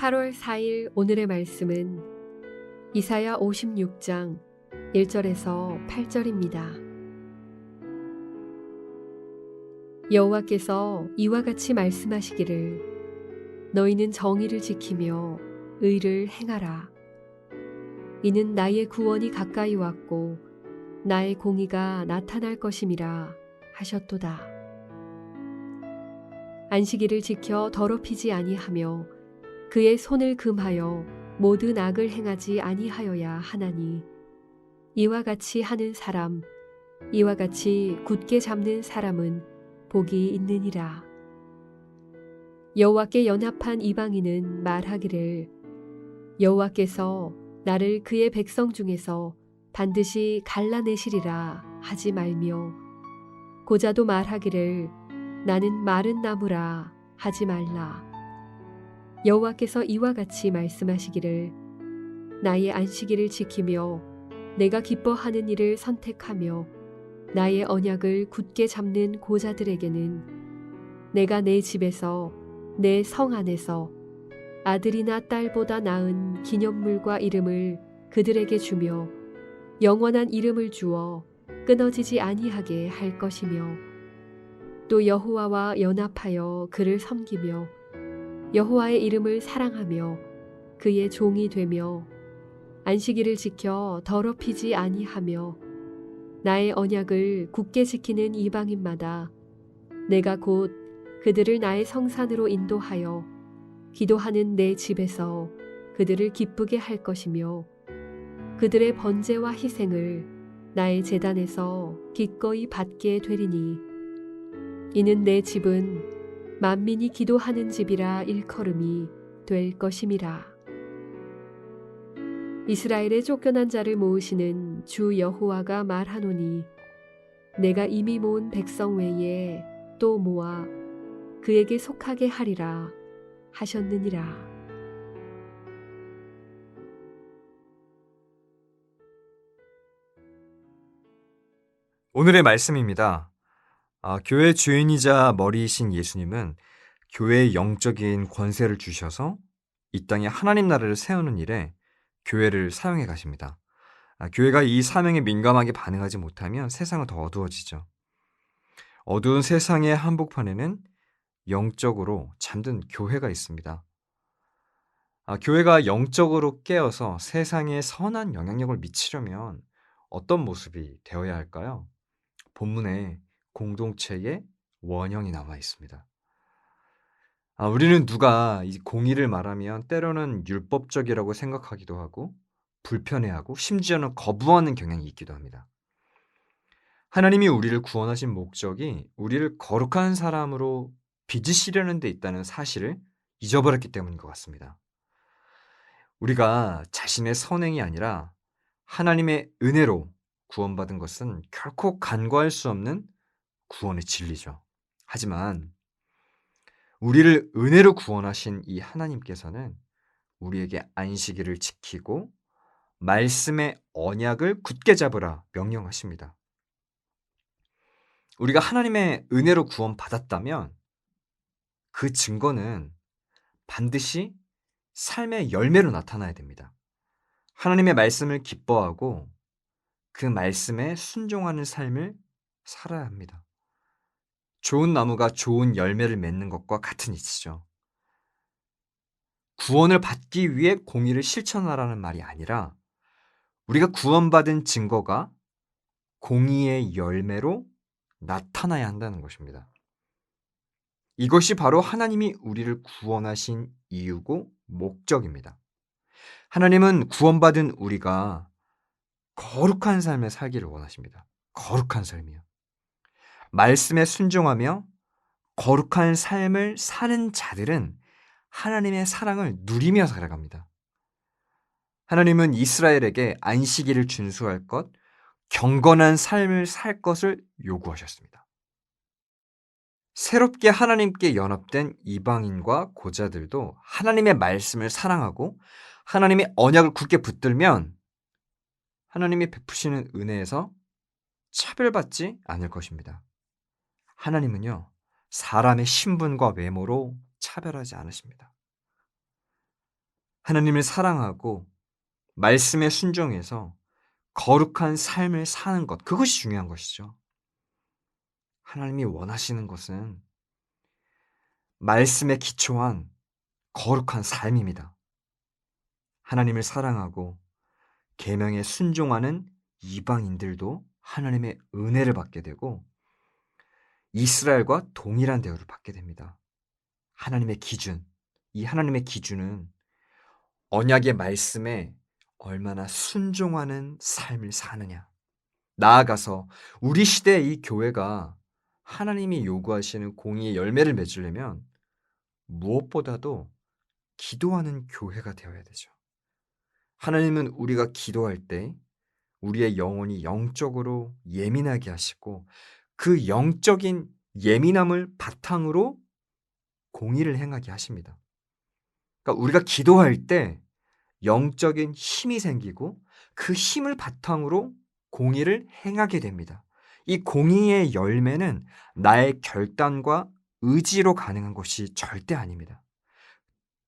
8월 4일 오늘의 말씀은 이사야 56장 1절에서 8절입니다. 여호와께서 이와 같이 말씀하시기를 너희는 정의를 지키며 의를 행하라. 이는 나의 구원이 가까이 왔고 나의 공의가 나타날 것임이라 하셨도다. 안식일을 지켜 더럽히지 아니하며 그의 손을 금하여 모든 악을 행하지 아니하여야 하나니 이와 같이 하는 사람, 이와 같이 굳게 잡는 사람은 복이 있느니라. 여호와께 연합한 이방인은 말하기를 여호와께서 나를 그의 백성 중에서 반드시 갈라내시리라 하지 말며 고자도 말하기를 나는 마른 나무라 하지 말라. 여호와께서 이와 같이 말씀하시기를 나의 안식일을 지키며 내가 기뻐하는 일을 선택하며 나의 언약을 굳게 잡는 고자들에게는 내가 내 집에서 내 성 안에서 아들이나 딸보다 나은 기념물과 이름을 그들에게 주며 영원한 이름을 주어 끊어지지 아니하게 할 것이며 또 여호와와 연합하여 그를 섬기며 여호와의 이름을 사랑하며 그의 종이 되며 안식일을 지켜 더럽히지 아니하며 나의 언약을 굳게 지키는 이방인마다 내가 곧 그들을 나의 성산으로 인도하여 기도하는 내 집에서 그들을 기쁘게 할 것이며 그들의 번제와 희생을 나의 제단에서 기꺼이 받게 되리니 이는 내 집은 만민이 기도하는 집이라 일컬음이 될 것임이라. 이스라엘의 쫓겨난 자를 모으시는 주 여호와가 말하노니 내가 이미 모은 백성 외에 또 모아 그에게 속하게 하리라 하셨느니라. 오늘의 말씀입니다. 교회 주인이자 머리이신 예수님은 교회에 영적인 권세를 주셔서 이 땅에 하나님 나라를 세우는 일에 교회를 사용해 가십니다. 교회가 이 사명에 민감하게 반응하지 못하면 세상은 더 어두워지죠. 어두운 세상의 한복판에는 영적으로 잠든 교회가 있습니다. 교회가 영적으로 깨어서 세상에 선한 영향력을 미치려면 어떤 모습이 되어야 할까요? 본문에 공동체의 원형이 나와 있습니다. 우리는 누가 이 공의를 말하면 때로는 율법적이라고 생각하기도 하고 불편해하고 심지어는 거부하는 경향이 있기도 합니다. 하나님이 우리를 구원하신 목적이 우리를 거룩한 사람으로 빚으시려는 데 있다는 사실을 잊어버렸기 때문인 것 같습니다. 우리가 자신의 선행이 아니라 하나님의 은혜로 구원받은 것은 결코 간과할 수 없는 구원의 진리죠. 하지만 우리를 은혜로 구원하신 이 하나님께서는 우리에게 안식일을 지키고 말씀의 언약을 굳게 잡으라 명령하십니다. 우리가 하나님의 은혜로 구원받았다면 그 증거는 반드시 삶의 열매로 나타나야 됩니다. 하나님의 말씀을 기뻐하고 그 말씀에 순종하는 삶을 살아야 합니다. 좋은 나무가 좋은 열매를 맺는 것과 같은 이치죠. 구원을 받기 위해 공의를 실천하라는 말이 아니라 우리가 구원받은 증거가 공의의 열매로 나타나야 한다는 것입니다. 이것이 바로 하나님이 우리를 구원하신 이유고 목적입니다. 하나님은 구원받은 우리가 거룩한 삶을 살기를 원하십니다. 거룩한 삶이요. 말씀에 순종하며 거룩한 삶을 사는 자들은 하나님의 사랑을 누리며 살아갑니다. 하나님은 이스라엘에게 안식일을 준수할 것, 경건한 삶을 살 것을 요구하셨습니다. 새롭게 하나님께 연합된 이방인과 고자들도 하나님의 말씀을 사랑하고 하나님의 언약을 굳게 붙들면 하나님이 베푸시는 은혜에서 차별받지 않을 것입니다. 하나님은요, 사람의 신분과 외모로 차별하지 않으십니다. 하나님을 사랑하고 말씀에 순종해서 거룩한 삶을 사는 것, 그것이 중요한 것이죠. 하나님이 원하시는 것은 말씀에 기초한 거룩한 삶입니다. 하나님을 사랑하고 계명에 순종하는 이방인들도 하나님의 은혜를 받게 되고 이스라엘과 동일한 대우를 받게 됩니다. 하나님의 기준, 이 하나님의 기준은 언약의 말씀에 얼마나 순종하는 삶을 사느냐. 나아가서 우리 시대의 이 교회가 하나님이 요구하시는 공의의 열매를 맺으려면 무엇보다도 기도하는 교회가 되어야 되죠. 하나님은 우리가 기도할 때 우리의 영혼이 영적으로 예민하게 하시고 그 영적인 예민함을 바탕으로 공의를 행하게 하십니다. 그러니까 우리가 기도할 때 영적인 힘이 생기고 그 힘을 바탕으로 공의를 행하게 됩니다. 이 공의의 열매는 나의 결단과 의지로 가능한 것이 절대 아닙니다.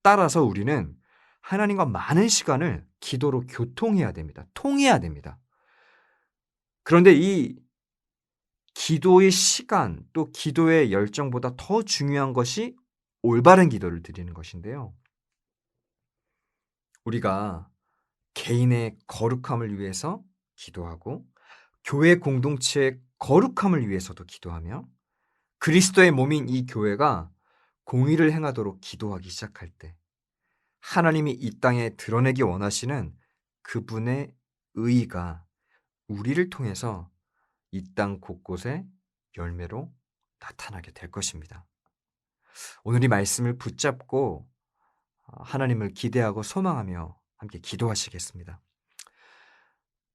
따라서 우리는 하나님과 많은 시간을 기도로 교통해야 됩니다. 통해야 됩니다. 그런데 이 기도의 시간 또 기도의 열정보다 더 중요한 것이 올바른 기도를 드리는 것인데요. 우리가 개인의 거룩함을 위해서 기도하고 교회 공동체의 거룩함을 위해서도 기도하며 그리스도의 몸인 이 교회가 공의를 행하도록 기도하기 시작할 때 하나님이 이 땅에 드러내기 원하시는 그분의 의의가 우리를 통해서 이 땅 곳곳에 열매로 나타나게 될 것입니다. 오늘 이 말씀을 붙잡고 하나님을 기대하고 소망하며 함께 기도하시겠습니다.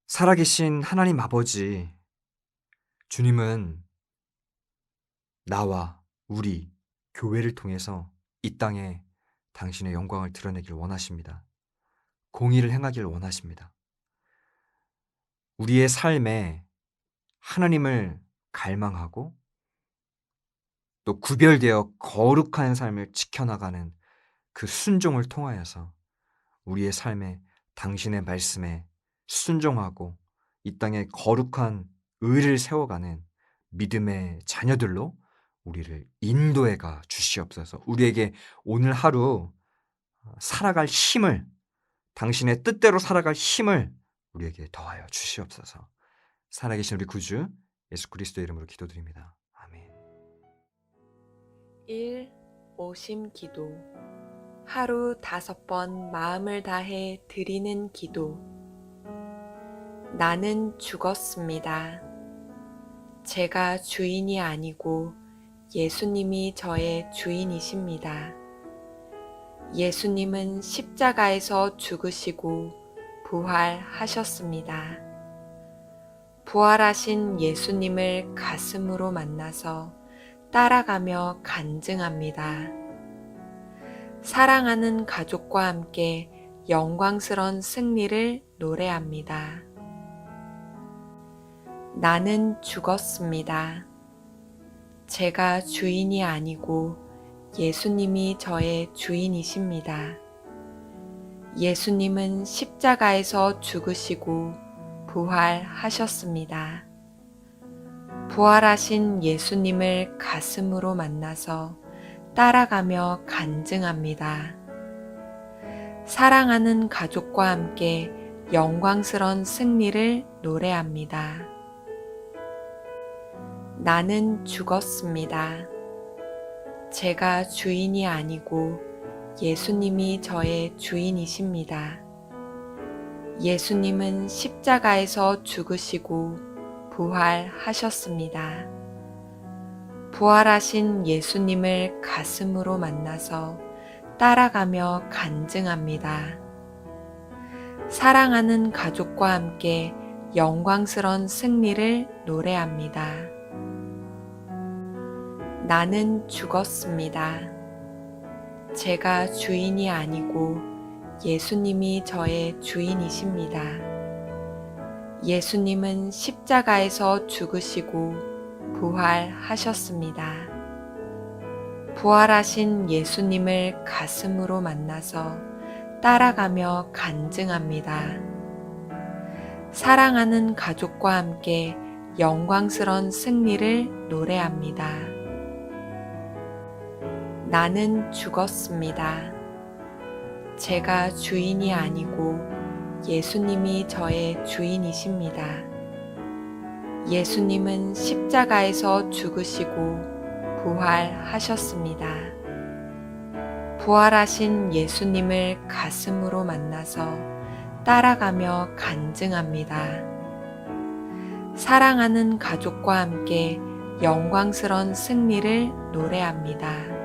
살아계신 하나님 아버지, 주님은 나와 우리 교회를 통해서 이 땅에 당신의 영광을 드러내길 원하십니다. 공의를 행하길 원하십니다. 우리의 삶에 하나님을 갈망하고 또 구별되어 거룩한 삶을 지켜나가는 그 순종을 통하여서 우리의 삶에 당신의 말씀에 순종하고 이 땅에 거룩한 의를 세워가는 믿음의 자녀들로 우리를 인도해 가 주시옵소서. 우리에게 오늘 하루 살아갈 힘을, 당신의 뜻대로 살아갈 힘을 우리에게 더하여 주시옵소서. 살아계신 우리 구주 예수 그리스도의 이름으로 기도드립니다. 아멘. 1. 오심 기도. 하루 5번 마음을 다해 드리는 기도. 나는 죽었습니다. 제가 주인이 아니고 예수님이 저의 주인이십니다. 예수님은 십자가에서 죽으시고 부활하셨습니다. 부활하신 예수님을 가슴으로 만나서 따라가며 간증합니다. 사랑하는 가족과 함께 영광스런 승리를 노래합니다. 나는 죽었습니다. 제가 주인이 아니고 예수님이 저의 주인이십니다. 예수님은 십자가에서 죽으시고 부활하셨습니다. 부활하신 예수님을 가슴으로 만나서 따라가며 간증합니다. 사랑하는 가족과 함께 영광스런 승리를 노래합니다. 나는 죽었습니다. 제가 주인이 아니고 예수님이 저의 주인이십니다. 예수님은 십자가에서 죽으시고 부활하셨습니다. 부활하신 예수님을 가슴으로 만나서 따라가며 간증합니다. 사랑하는 가족과 함께 영광스런 승리를 노래합니다. 나는 죽었습니다. 제가 주인이 아니고 예수님이 저의 주인이십니다. 예수님은 십자가에서 죽으시고 부활하셨습니다. 부활하신 예수님을 가슴으로 만나서 따라가며 간증합니다. 사랑하는 가족과 함께 영광스런 승리를 노래합니다. 나는 죽었습니다. 제가 주인이 아니고 예수님이 저의 주인이십니다. 예수님은 십자가에서 죽으시고 부활하셨습니다. 부활하신 예수님을 가슴으로 만나서 따라가며 간증합니다. 사랑하는 가족과 함께 영광스런 승리를 노래합니다.